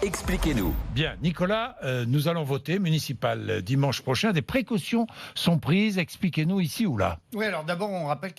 Expliquez-nous. Bien, Nicolas, nous allons voter municipal dimanche prochain. Des précautions sont prises. Expliquez-nous ici ou là. Oui, alors d'abord, on rappelle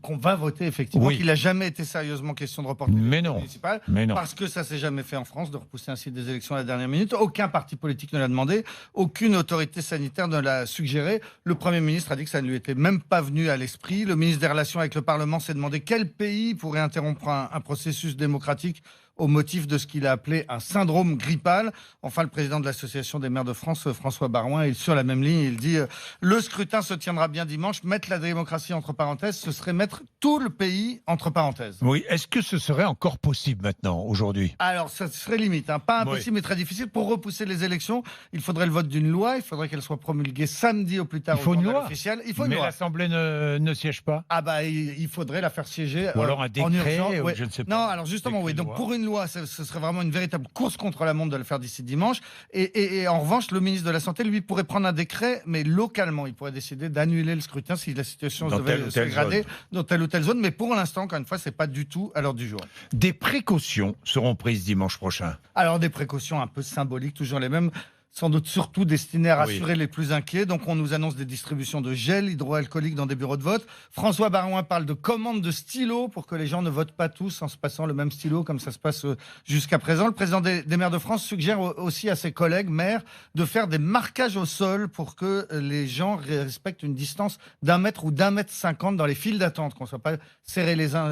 qu'on va voter effectivement, Oui. qu'il n'a jamais été sérieusement question de reporter Mais l'élection non. municipale, Mais non. parce que ça s'est jamais fait en France, de repousser ainsi des élections à la dernière minute. Aucun parti politique ne l'a demandé, aucune autorité sanitaire ne l'a suggéré. Le Premier ministre a dit que ça ne lui était même pas venu à l'esprit. Le ministre des Relations avec le Parlement s'est demandé quel pays pourrait interrompre un processus démocratique au motif de ce qu'il a appelé un syndrome grippal. Enfin, le président de l'Association des maires de France, François Baroin, est sur la même ligne. Il dit le scrutin se tiendra bien dimanche. Mettre la démocratie entre parenthèses, ce serait mettre tout le pays entre parenthèses. Oui, est-ce que ce serait encore possible maintenant, aujourd'hui? Alors, ça serait limite, hein. Pas impossible, Oui. mais très difficile. Pour repousser les élections, il faudrait le vote d'une loi. Il faudrait qu'elle soit promulguée samedi au plus tard. Il faut au une journal loi. officiel. Il faut une Mais loi. l'Assemblée ne siège pas. Ah bah, il faudrait la faire siéger Ou alors un en décret, urgence. ou Ouais. je ne sais pas. Non, alors justement, Décret oui. de Donc loi. pour une loi, ce serait vraiment une véritable course contre la montre de le faire d'ici dimanche. Et en revanche, le ministre de la Santé, lui, pourrait prendre un décret, mais localement, il pourrait décider d'annuler le scrutin si la situation Dans telle devait ou se telle dégrader zone. dans telle ou telle zone. Mais pour l'instant, encore une fois, c'est pas du tout à l'ordre du jour. Des précautions seront prises dimanche prochain. Alors des précautions un peu symboliques, toujours les mêmes, sans doute surtout destinées à Oui. rassurer les plus inquiets. Donc on nous annonce des distributions de gel hydroalcoolique dans des bureaux de vote. François Baroin parle de commandes de stylos pour que les gens ne votent pas tous en se passant le même stylo comme ça se passe jusqu'à présent. Le président des maires de France suggère aussi à ses collègues maires de faire des marquages au sol pour que les gens respectent une distance d'1 mètre ou d'1,50 m dans les files d'attente, qu'on ne soit pas serrés les uns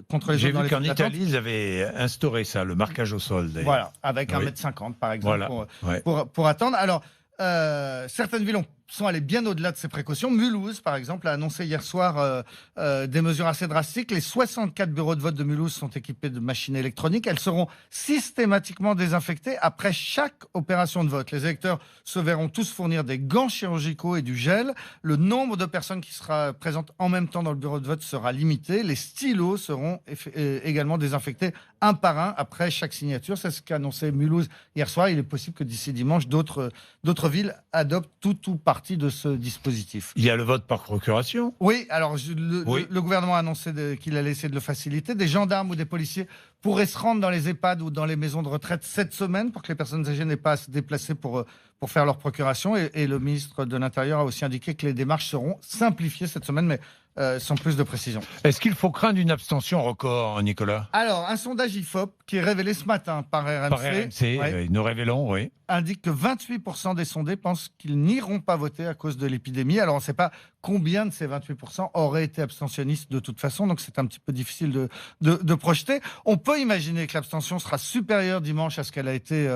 contre les J'ai autres dans vu les qu'en files d'attente. Italie, ils avaient instauré ça, le marquage au sol. D'ailleurs. Voilà, avec Oui. 1,50 m par exemple, Voilà. Ouais. pour attendre. Alors, certaines villes sont allées bien au-delà de ces précautions. Mulhouse, par exemple, a annoncé hier soir des mesures assez drastiques. Les 64 bureaux de vote de Mulhouse sont équipés de machines électroniques. Elles seront systématiquement désinfectées après chaque opération de vote. Les électeurs se verront tous fournir des gants chirurgicaux et du gel. Le nombre de personnes qui sera présentes en même temps dans le bureau de vote sera limité. Les stylos seront également désinfectés un par un après chaque signature. C'est ce qu'a annoncé Mulhouse hier soir. Il est possible que d'ici dimanche, d'autres villes adoptent tout ou partie de ce dispositif. Il y a le vote par procuration. Oui, alors Oui. le gouvernement a annoncé qu'il allait essayer de le faciliter. Des gendarmes ou des policiers pourraient se rendre dans les EHPAD ou dans les maisons de retraite cette semaine pour que les personnes âgées n'aient pas à se déplacer pour faire leur procuration. Et le ministre de l'Intérieur a aussi indiqué que les démarches seront simplifiées cette semaine, mais sans plus de précision. Est-ce qu'il faut craindre une abstention record, Nicolas? Alors, un sondage IFOP qui est révélé ce matin par RMC, Par RMC, ouais, nous révélons, oui. indique que 28% des sondés pensent qu'ils n'iront pas voter à cause de l'épidémie. Alors, on ne sait pas combien de ces 28% auraient été abstentionnistes de toute façon, donc c'est un petit peu difficile de projeter. On peut imaginer que l'abstention sera supérieure dimanche à ce qu'elle a été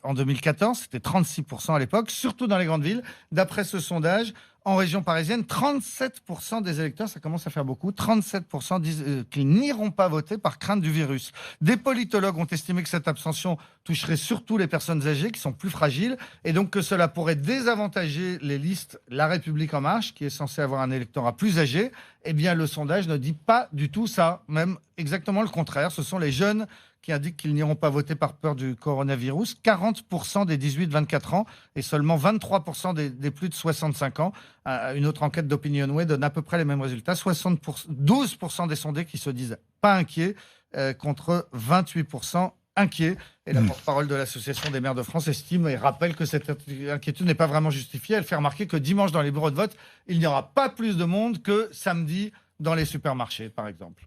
en 2014. C'était 36% à l'époque, surtout dans les grandes villes. D'après ce sondage, en région parisienne, 37% des électeurs, ça commence à faire beaucoup, 37% disent qu'ils n'iront pas voter par crainte du virus. Des politologues ont estimé que cette abstention toucherait surtout les personnes âgées qui sont plus fragiles et donc que cela pourrait désavantager les listes La République En Marche, qui est censée avoir un électorat plus âgé. Eh bien, le sondage ne dit pas du tout ça, même exactement le contraire. Ce sont les jeunes qui indiquent qu'ils n'iront pas voter par peur du coronavirus. 40% des 18-24 ans et seulement 23% des plus de 65 ans. Une autre enquête d'Opinionway donne à peu près les mêmes résultats. 12% des sondés qui se disent pas inquiets contre 28% inquiets. Et la porte-parole de l'Association des maires de France estime et rappelle que cette inquiétude n'est pas vraiment justifiée. Elle fait remarquer que dimanche, dans les bureaux de vote, il n'y aura pas plus de monde que samedi dans les supermarchés, par exemple.